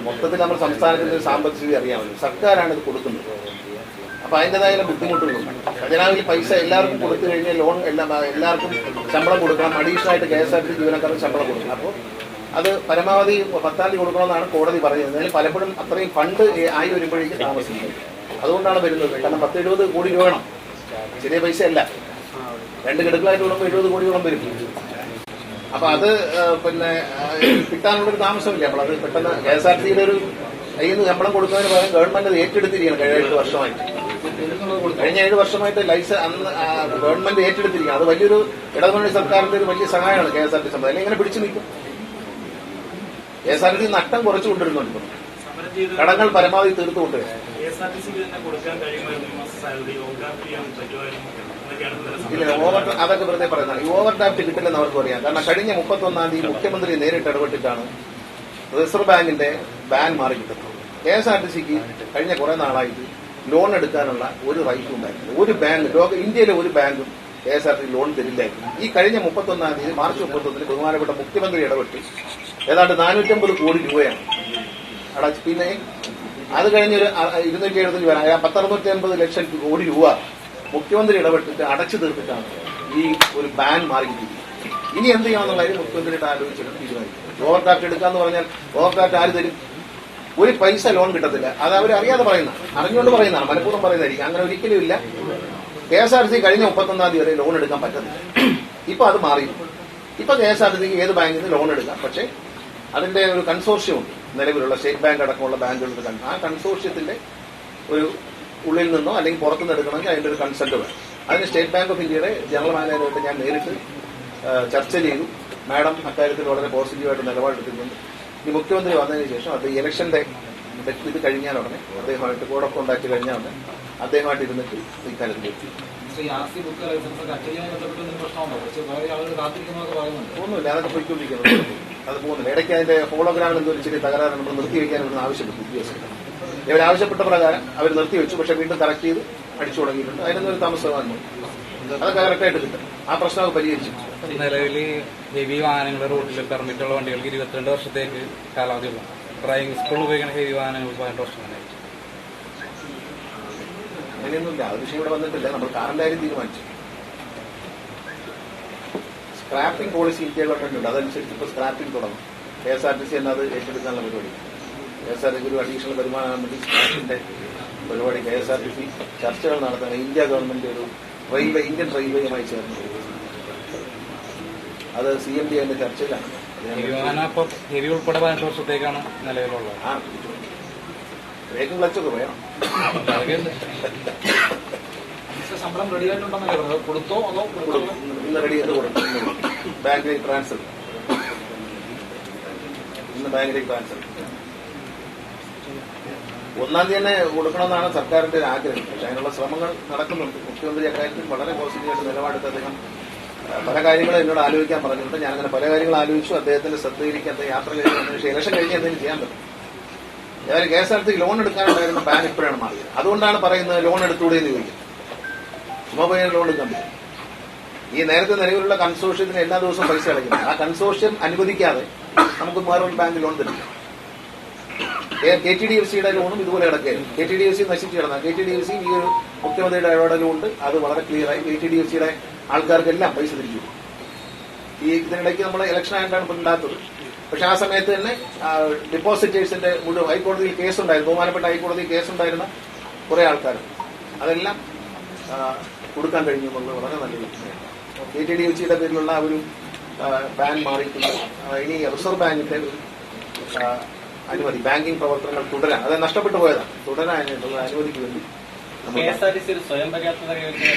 മൊത്തത്തിൽ നമ്മൾ സംസ്ഥാനത്തിന്റെ സാമ്പത്തിക സ്ഥിതി അറിയാമല്ലോ, സർക്കാരാണ് ഇത് കൊടുക്കുന്നത്. അപ്പൊ അതിൻ്റെതായ ബുദ്ധിമുട്ടുകളുണ്ട്. ഖജനാവിൽ പൈസ എല്ലാവർക്കും കൊടുത്തു കഴിഞ്ഞാൽ ലോൺ എല്ലാവർക്കും ശമ്പളം കൊടുക്കണം, അഡീഷണൽ ആയിട്ട് KSRTC ജീവനക്കാർക്ക് ശമ്പളം കൊടുക്കണം. അപ്പോൾ അത് പരമാവധി 10-ാം തീയതി കൊടുക്കണമെന്നാണ് കോടതി പറയുന്നത്. അതിന് പലപ്പോഴും അത്രയും ഫണ്ട് ആയി വരുമ്പോഴേക്കും താമസിക്കും. അതുകൊണ്ടാണ് വരുന്നത്. കാരണം 10-70 കോടി രൂപ വേണം, ചെറിയ പൈസ അല്ല. 2 ഗഡുക്കളായിട്ട് കൂടുമ്പോൾ 70 കോടിയോളം വരും. അപ്പൊ അത് പിന്നെ കിട്ടാനുള്ളൊരു താമസമില്ല. നമ്മളത് പെട്ടെന്ന് KSRTCയുടെ ഒരു കയ്യിൽ നിന്ന് ശമ്പളം കൊടുക്കുന്നതിന് പകരം ഗവൺമെന്റ് അത് ഏറ്റെടുത്തിരിക്കുകയാണ്. കഴിഞ്ഞ 7 വർഷമായിട്ട് അന്ന് ഗവൺമെന്റ് ഏറ്റെടുത്തിരിക്കുകയാണ്. അത് വലിയൊരു ഇടതുമുന്നണി സർക്കാരിന്റെ ഒരു വലിയ സഹായമാണ് KSRTC. അല്ലെങ്കിൽ ഇങ്ങനെ പിടിച്ചു നിൽക്കും. KSRTC നഷ്ടം കുറച്ചു കൊണ്ടിരുന്നുണ്ട്. കടങ്ങൾ പരമാവധി തീർത്തുകൊണ്ട് ഇല്ല, അതൊക്കെ വെറുതെ പറയുന്നതാണ്. ഈ ഓവർ ഡ്രാഫ്റ്റ് കിട്ടില്ലെന്ന് അവർക്ക് പറയാം. കാരണം കഴിഞ്ഞ 31-ാം തീയതി മുഖ്യമന്ത്രി നേരിട്ട് ഇടപെട്ടിട്ടാണ് റിസർവ് ബാങ്കിന്റെ ബാൻ മാറി കിട്ടുന്നത്. KSRTCക്ക് കഴിഞ്ഞ കുറെ നാളായിട്ട് ലോൺ എടുക്കാനുള്ള ഒരു റൈറ്റും ഉണ്ടായിരുന്നു. ഒരു ബാങ്ക് ഇന്ത്യയിലെ ഒരു ബാങ്കും KSRTC ലോൺ തരില്ലായിരുന്നു. ഈ കഴിഞ്ഞ 31-ാം തീയതി മാർച്ച് 31-ന് ബഹുമാനപ്പെട്ട മുഖ്യമന്ത്രി ഇടപെട്ട് ഏതാണ്ട് 450 കോടി രൂപയാണ് അടച്ച്. പിന്നെ അത് കഴിഞ്ഞൊരു 275 വരാം 1,650 ലക്ഷം കോടി രൂപ മുഖ്യമന്ത്രി ഇടപെട്ടിട്ട് അടച്ചു തീർത്തിട്ടാണ് ഈ ഒരു ബാൻ മാറിയിരിക്കുന്നത്. ഇനി എന്ത് ചെയ്യണമെന്നുള്ള കാര്യം മുഖ്യമന്ത്രിയുടെ ആലോചിച്ചിട്ട് തീരുമാനിക്കും. ഓവർ ഡ്രാഫ്റ്റ് എടുക്കാന്ന് പറഞ്ഞാൽ ഓവർ ഡ്രാഫ്റ്റ് ആര് തരും? ഒരു പൈസ ലോൺ കിട്ടത്തില്ല. അത് അവർ അറിയാതെ പറയുന്നതാണ്, അറിഞ്ഞുകൊണ്ട് പറയുന്നതാണ്, മനഃപൂർവ്വം പറയുന്നതായിരിക്കും. അങ്ങനെ ഒരിക്കലും ഇല്ല. KSRTC കഴിഞ്ഞ 31-ാം തീയതി വരെ ലോൺ എടുക്കാൻ പറ്റത്തില്ല. ഇപ്പൊ അത് മാറി. ഇപ്പൊ KSRTCക്ക് ഏത് ബാങ്കിൽ നിന്ന് ലോൺ എടുക്കാം. പക്ഷേ അതിന്റെ ഒരു കൺസോർഷ്യം ഉണ്ട്. നിലവിലുള്ള സ്റ്റേറ്റ് ബാങ്ക് അടക്കമുള്ള ബാങ്കുകളുടെ ആ കൺസോർഷ്യത്തിന്റെ ഒരു ഉള്ളിൽ നിന്നോ അല്ലെങ്കിൽ പുറത്തുനിന്ന് എടുക്കണമെങ്കിൽ അതിന്റെ ഒരു കൺസെന്റ് വേണം. അതിന് സ്റ്റേറ്റ് ബാങ്ക് ഓഫ് ഇന്ത്യയുടെ ജനറൽ മാനേജറായിട്ട് ഞാൻ നേരിട്ട് ചർച്ച ചെയ്തു. മാഡം അക്കാര്യത്തിൽ വളരെ പോസിറ്റീവായിട്ട് നിലപാടെടുത്തിട്ടുണ്ട്. ഈ മുഖ്യമന്ത്രി വന്നതിന് ശേഷം അത് ഇലക്ഷന്റെ ഇത് കഴിഞ്ഞാൽ ഉടനെ അദ്ദേഹമായിട്ട് കോഡ് ഓഫ് കോണ്ടാക്ട് കഴിഞ്ഞാൽ ഉടനെ അദ്ദേഹമായിട്ട് ഇരുന്നിട്ട് ഇക്കാര്യത്തിൽ എത്തി. ഒന്നുമില്ല, അതൊക്കെ പോയിക്കൊണ്ടിരിക്കുന്നത്. അത് പോകുന്നില്ല. ഇടയ്ക്ക് അതിന്റെ ഹോളോഗ്രാമിൽ എന്തൊരു ചെറിയ തകരാറ് നമ്മൾ നിർത്തിവെക്കാൻ ഇവിടുന്ന് ആവശ്യപ്പെട്ടു. ഉദ്യോഗസ്ഥർ ഇവരാവശ്യപ്പെട്ട പ്രകാരം അവർ നിർത്തിവെച്ചു. പക്ഷെ വീണ്ടും കറക്റ്റ് ചെയ്ത് അടിച്ചു തുടങ്ങിയിട്ടുണ്ട്. അതിനൊന്നും ഒരു താമസമാണ്. അതൊക്കെ കറക്റ്റായിട്ട് കിട്ടും. ആ പ്രശ്നമൊക്കെ പരിഹരിച്ചു. നിലവിൽ ഹെവി വാഹനങ്ങൾ റോഡിൽ പെർമിറ്റുള്ള വണ്ടികൾക്ക് 22 വർഷത്തേക്ക് കാലാവധിയുള്ള ഡ്രൈവിംഗ് സ്കൂളിൽ ഉപയോഗിക്കുന്ന ഹെവി വാഹനങ്ങൾ 18 വർഷം തന്നെ. അങ്ങനെയൊന്നുമില്ല. ആ വിഷയം ഇവിടെ വന്നിട്ടില്ല. നമ്മൾ കാറിന്റെ കാര്യം തീരുമാനിച്ചു. സ്ക്രാപ്പിംഗ് പോളിസി ഇന്ത്യ ഗവൺമെന്റ് ഉണ്ട്. അതനുസരിച്ച് ഇപ്പോൾ സ്ക്രാപ്പിംഗ് തുടങ്ങും. KSRTC തന്നെ അത് ഏറ്റെടുക്കാനുള്ള പരിപാടി. KSRTC ഒരു അഡീഷണൽ വരുമാനം വേണ്ടി സ്ക്രാപ്പിന്റെ പരിപാടി KSRTC ചർച്ചകൾ നടത്തുന്ന ഇന്ത്യ ഗവൺമെന്റ് ഒരു ഇന്ത്യൻ റെയിൽവേയുമായി ചേർന്ന് അത് CMD അതിന്റെ ചർച്ചയിലാണ്. ഹെവി ഉൾപ്പെടെ 18 വർഷത്തേക്കാണ് നിലവിലുള്ളത്. ബ്രേക്കും ക്ലച്ചൊക്കെ വേണം. ശമ്പളം റെഡിയായിട്ടുണ്ടെന്നല്ലേ കൊടുത്തോ അതോ ഇന്ന് റെഡി ചെയ്ത് കൊടുക്കും. ബാങ്കിലേക്ക് ട്രാൻസ്ഫർ ഇന്ന് ബാങ്കിലേക്ക് ട്രാൻസ്ഫർ 1-ാം തീയതി തന്നെ കൊടുക്കണമെന്നാണ് സർക്കാരിന്റെ ഒരു ആഗ്രഹം. പക്ഷെ അതിനുള്ള ശ്രമങ്ങൾ നടക്കുന്നുണ്ട്. മുഖ്യമന്ത്രി അക്കാര്യത്തിൽ വളരെ പോസിറ്റീവായിട്ട് നിലപാടെടുത്ത് അദ്ദേഹം പല കാര്യങ്ങളും എന്നോട് ആലോചിക്കാൻ പറഞ്ഞിട്ടുണ്ട്. ഞാനങ്ങനെ പല കാര്യങ്ങൾ ആലോചിച്ചു. അദ്ദേഹത്തിന്റെ ശ്രദ്ധയിലേക്ക് അദ്ദേഹം യാത്ര കഴിഞ്ഞു. പക്ഷേ ഇലക്ഷൻ കഴിഞ്ഞ് എന്തെങ്കിലും ചെയ്യാൻ പറ്റും. ഏതായാലും KSRTC ലോൺ എടുക്കാനുണ്ടായിരുന്ന ബാൻ ഇപ്പോഴാണ് മാറിയത്. അതുകൊണ്ടാണ് പറയുന്നത് ലോൺ എടുത്തുകൂടെ എന്ന് ചോദിക്കുന്നത്. ചുമ്മാ പോയി ലോൺ എടുക്കാൻ പറ്റും. ഈ നേരത്തെ നിലവിലുള്ള കൺസോർഷ്യത്തിന് എല്ലാ ദിവസവും പൈസ അടയ്ക്കണം. ആ കൺസോർഷ്യം അനുവദിക്കാതെ നമുക്ക് വേറൊരു ബാങ്ക് ലോൺ തരില്ല. KTDFCയുടെ ലോണും ഇതുപോലെ കിടക്കുകയായിരുന്നു. KTDFC നശിച്ചു കിടന്നാൽ KTDFC ഈ ഒരു മുഖ്യമന്ത്രിയുടെ ഇടപെടലുകൊണ്ട് അത് വളരെ ക്ലിയറായി. KTDFCയുടെ ആൾക്കാർക്കെല്ലാം പൈസ തിരിച്ചു. ഈ ഇതിനിടയ്ക്ക് നമ്മൾ ഇലക്ഷൻ ആയിട്ടാണ് ഇപ്പോൾ ഉണ്ടാത്തത്. പക്ഷെ ആ സമയത്ത് തന്നെ ഡിപ്പോസിറ്റേഴ്സിന്റെ മുഴുവൻ ഹൈക്കോടതിയിൽ കേസുണ്ടായിരുന്നു. ബഹുമാനപ്പെട്ട ഹൈക്കോടതിയിൽ കേസുണ്ടായിരുന്ന കുറെ ആൾക്കാർ അതെല്ലാം കൊടുക്കാൻ കഴിഞ്ഞു എന്നുള്ളത് വളരെ നല്ലൊരു വിഷയമാണ്. KTDFCയുടെ പേരിലുള്ള ഒരു ബാൻ മാറിയിട്ടുണ്ട്. ഇനി റിസർവ് ബാങ്കിന്റെ അനുമതി ബാങ്കിംഗ് പ്രവർത്തനങ്ങൾ തുടരാൻ, അത് നഷ്ടപ്പെട്ടു പോയതാണ്, തുടരാനായിട്ടുള്ള അനുമതിക്ക് വേണ്ടി സ്വയം പര്യാപ്തത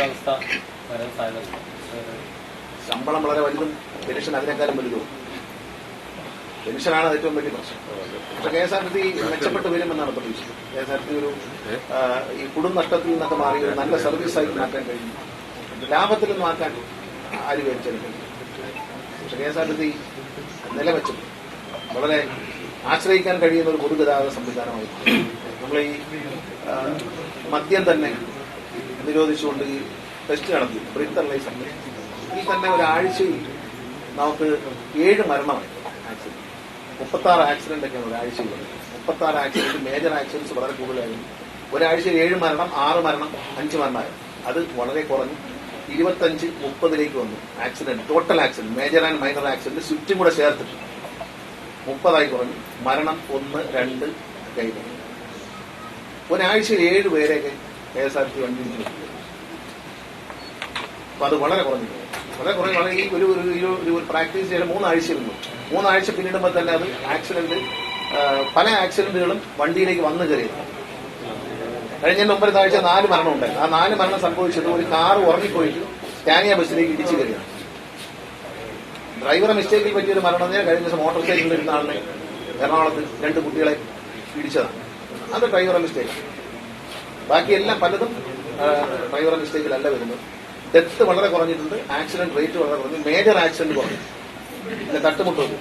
അവസ്ഥ ശമ്പളം വളരെ വലുതും പെൻഷൻ അതിനേക്കാളും വലുതും. പെൻഷനാണ് ഏറ്റവും വലിയ പ്രശ്നം. പക്ഷെ KSRTC മെച്ചപ്പെട്ട് വരുമെന്നാണ് പ്രതീക്ഷ. KSRTC ഒരു ഈ കുടുംബ നഷ്ടത്തിൽ നിന്നൊക്കെ മാറി ഒരു നല്ല സർവീസായി മാറ്റാൻ കഴിയും. ലാഭത്തിൽ മാറ്റാൻ ആര് കഴിച്ചാലും കഴിയും. പക്ഷെ KSRTC നിലവെച്ചു വളരെ ആശ്രയിക്കാൻ കഴിയുന്ന ഒരു പൊതുഗതാഗത സംവിധാനമായിരുന്നു. നമ്മൾ ഈ മദ്യം തന്നെ നിരോധിച്ചുകൊണ്ട് ഈ ടെസ്റ്റ് നടത്തി ബ്രിത്ത് ലൈസൻസ് ഇതിൽ തന്നെ ഒരാഴ്ചയിൽ നമുക്ക് 7 മരണമായി ആക്സിഡന്റ്. 36 ആക്സിഡന്റ് ഒക്കെയാണ് ഒരാഴ്ചയുള്ളത്. 36 ആക്സിഡന്റ്, മേജർ ആക്സിഡന്റ്സ് വളരെ കൂടുതലായിരുന്നു. ഒരാഴ്ച 7 മരണം, 6 മരണം, 5 മരണമായിരുന്നു. അത് വളരെ കുറഞ്ഞു 25-30 വന്നു accident. Total accident, major and minor accident സ്വിഫ്റ്റും കൂടെ ചേർത്തിട്ട് 30 കുറഞ്ഞു. മരണം 1, 2 കഴിഞ്ഞു. ഒരാഴ്ചയിൽ 7 പേരെയൊക്കെ KSRTC വണ്ടി കിട്ടും. അപ്പൊ അത് വളരെ കുറഞ്ഞു. വളരെ കുറഞ്ഞു. വളരെ ഈ ഒരു പ്രാക്ടീസ് ചെയ്ത 3 ആഴ്ചയിലുണ്ട്. 3 ആഴ്ച പിന്നിടുമ്പോൾ തന്നെ അത് ആക്സിഡന്റ്, പല ആക്സിഡന്റുകളും വണ്ടിയിലേക്ക് വന്നു കയറിയത്. കഴിഞ്ഞ മുമ്പത്തെ ആഴ്ച 4 മരണം ഉണ്ടായിരുന്നു. ആ 4 മരണം സംഭവിച്ചത് ഒരു കാർ ഉറങ്ങിപ്പോയിട്ട് സ്കാനിയ ബസ്സിലേക്ക് ഇടിച്ചു കയറിയാണ്. ഡ്രൈവറെ മിസ്റ്റേക്കിൽ പറ്റിയൊരു മരണം കഴിഞ്ഞ ദിവസം മോട്ടോർ സൈക്കിളിൽ ഇരുന്ന ആളിനെ എറണാകുളത്ത് 2 കുട്ടികളെ ഇടിച്ചതാണ്. അത് ഡ്രൈവറെ മിസ്റ്റേക്ക്. ബാക്കിയെല്ലാം പലതും ഡ്രൈവറെ മിസ്റ്റേക്കിലല്ല വരുന്നത്. ഡെത്ത് വളരെ കുറഞ്ഞിട്ടുണ്ട്. ആക്സിഡന്റ് റേറ്റ് വളരെ കുറഞ്ഞു. മേജർ ആക്സിഡന്റ് കുറഞ്ഞു. തട്ടുമുട്ടുണ്ട്.